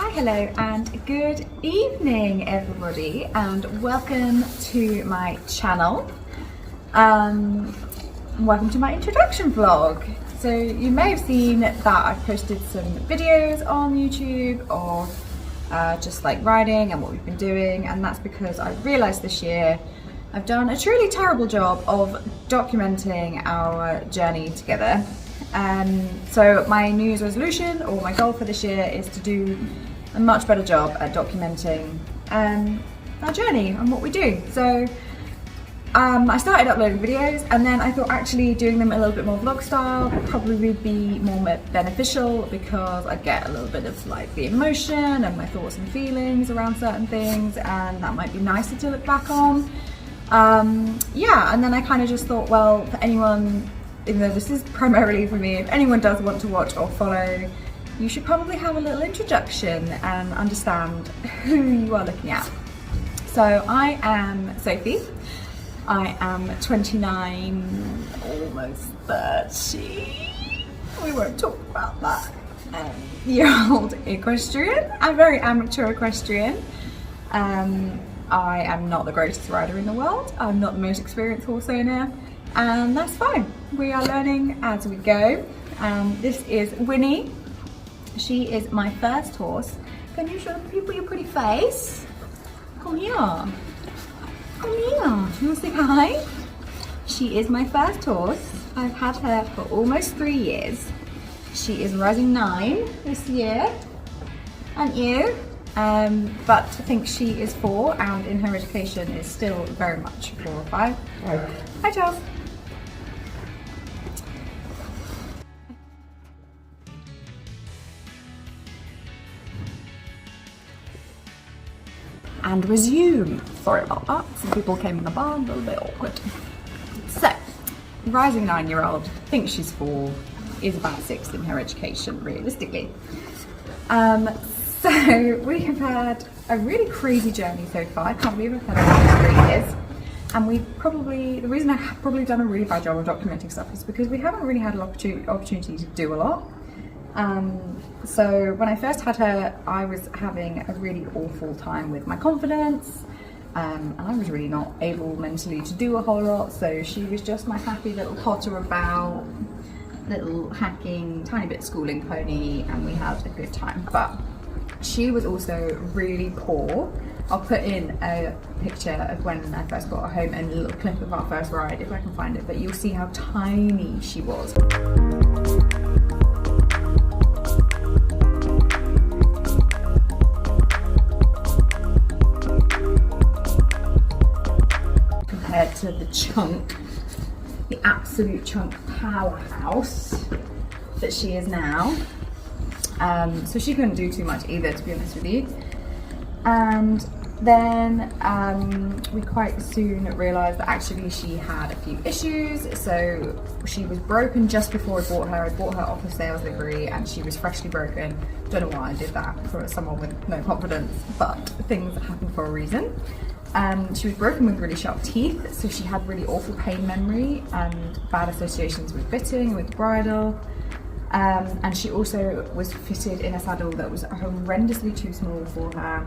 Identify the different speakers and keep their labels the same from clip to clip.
Speaker 1: Hi, hello, and good evening, everybody, and welcome to my channel. Welcome to my introduction vlog. So you may have seen that I've posted some videos on YouTube of just like riding and what we've been doing, and that's because I realised this year I've done a truly terrible job of documenting our journey together. So my New Year's resolution, or my goal for this year, is to do a much better job at documenting our journey and what we do. So I started uploading videos, and then I thought actually doing them a little bit more vlog style probably would be more beneficial, because I'd get a little bit of like the emotion and my thoughts and feelings around certain things, and that might be nicer to look back on. Yeah, and then I kind of just thought, well, for anyone, even though this is primarily for me, if anyone does want to watch or follow, you should probably have a little introduction and understand who you are looking at. So I am Sophie. I am 29, almost 30. We won't talk about that. Year-old equestrian. I'm very amateur equestrian. I am not the greatest rider in the world. I'm not the most experienced horse owner, and that's fine. We are learning as we go. This is Winnie. She is my first horse. Can you show people your pretty face? Come here. Come here. You want to say hi? She is my first horse. I've had her for almost 3 years. She is rising 9 this year. Aren't you? But I think she is 4, and in her education is still very much 4 or 5. Hi. Hi, Charles. And resume. Sorry about that. Some people came in the barn, a little bit awkward. So, rising 9-year-old, thinks she's 4, is about 6 in her education, realistically. So we have had a really crazy journey so far. I can't believe I've had it for 3 years. And the reason I've probably done a really bad job of documenting stuff is because we haven't really had an opportunity to do a lot. So when I first had her, I was having a really awful time with my confidence, and I was really not able mentally to do a whole lot, so she was just my happy little potter about, little hacking, tiny bit schooling pony, and we had a good time. But she was also really poor. I'll put in a picture of when I first got her home and a little clip of our first ride if I can find it, but you'll see how tiny she was. Compared to the chunk, the absolute chunk powerhouse that she is now. So she couldn't do too much either, to be honest with you. And then we quite soon realised that actually she had a few issues. So she was broken just before I bought her. I bought her off a sales livery, and she was freshly broken. Don't know why I did that for someone with no confidence, but things happen for a reason. She was broken with really sharp teeth, so she had really awful pain memory and bad associations with bitting, with bridle. And she also was fitted in a saddle that was horrendously too small for her.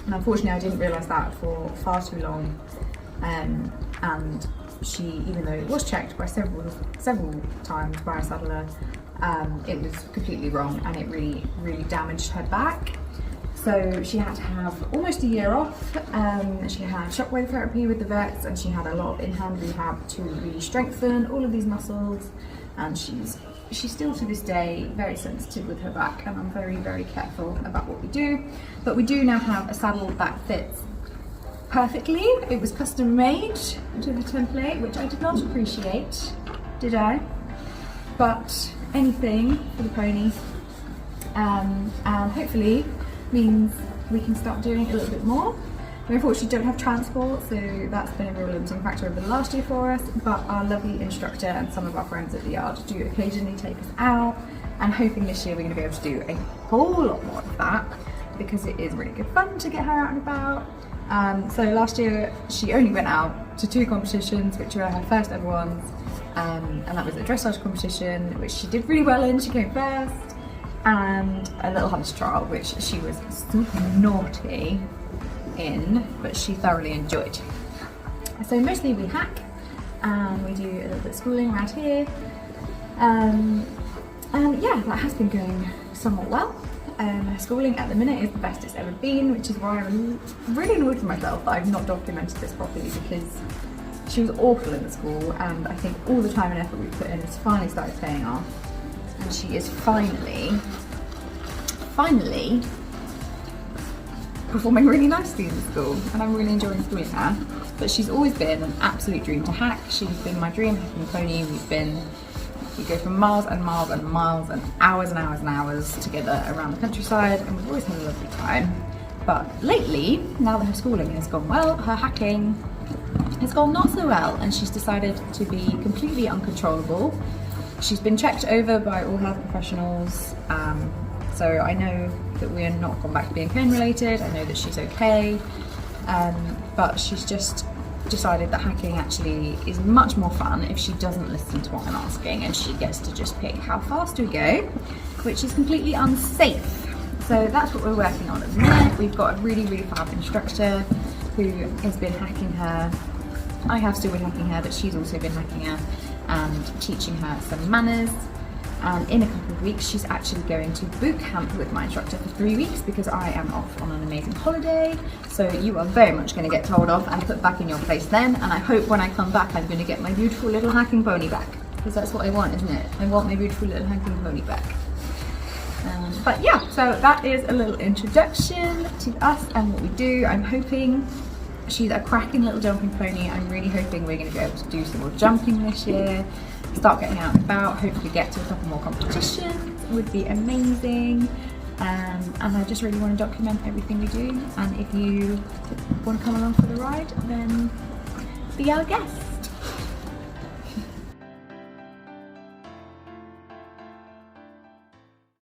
Speaker 1: And unfortunately I didn't realise that for far too long. And she, even though it was checked by several times by a saddler, it was completely wrong, and it really damaged her back. So she had to have almost a year off. She had shockwave therapy with the vets, and she had a lot of in-hand rehab to really strengthen all of these muscles. And she's still to this day very sensitive with her back, and I'm very, very careful about what we do. But we do now have a saddle that fits perfectly. It was custom made to the template, which I did not appreciate, did I? But anything for the pony, and hopefully means we can start doing a little bit more. We unfortunately don't have transport, so that's been a real limiting factor over the last year for us, but our lovely instructor and some of our friends at the yard do occasionally take us out, and hoping this year we're going to be able to do a whole lot more of that, because it is really good fun to get her out and about. So last year she only went out to 2 competitions, which were her first ever ones, and that was a dressage competition, which she did really well in. She came first. and a little hamster trial, which she was super naughty in, but she thoroughly enjoyed. So mostly we hack, and we do a little bit of schooling around here, and yeah, that has been going somewhat well. Her schooling at the minute is the best it's ever been, which is why I'm really annoyed with myself that I've not documented this properly, because she was awful in the school, and I think all the time and effort we put in has finally started paying off, and she is finally performing really nicely in the school, and I'm really enjoying schooling her. But she's always been an absolute dream to hack. She's been my dream hacking pony. We go for miles and miles and miles and hours and hours and hours together around the countryside, and we've always had a lovely time. But lately, now that her schooling has gone well, her hacking has gone not so well, and she's decided to be completely uncontrollable. She's been checked over by all health professionals, so I know that we are not gone back to being pain related. I know that she's okay, but she's just decided that hacking actually is much more fun if she doesn't listen to what I'm asking, and she gets to just pick how fast we go, which is completely unsafe. So that's what we're working on at the minute. We've got a really, really fab instructor who has been hacking her. I have still been hacking her, but she's also been hacking her and teaching her some manners. And in a couple of weeks, she's actually going to boot camp with my instructor for 3 weeks, because I am off on an amazing holiday. So you are very much going to get told off and put back in your place then. And I hope when I come back, I'm going to get my beautiful little hacking pony back, because that's what I want, isn't it? I want my beautiful little hacking pony back. But yeah, so that is a little introduction to us and what we do. I'm hoping she's a cracking little jumping pony. I'm really hoping we're going to be able to do some more jumping this year, start getting out and about, hopefully get to a couple more competitions would be amazing. And I just really want to document everything we do, and if you want to come along for the ride, then be our guest.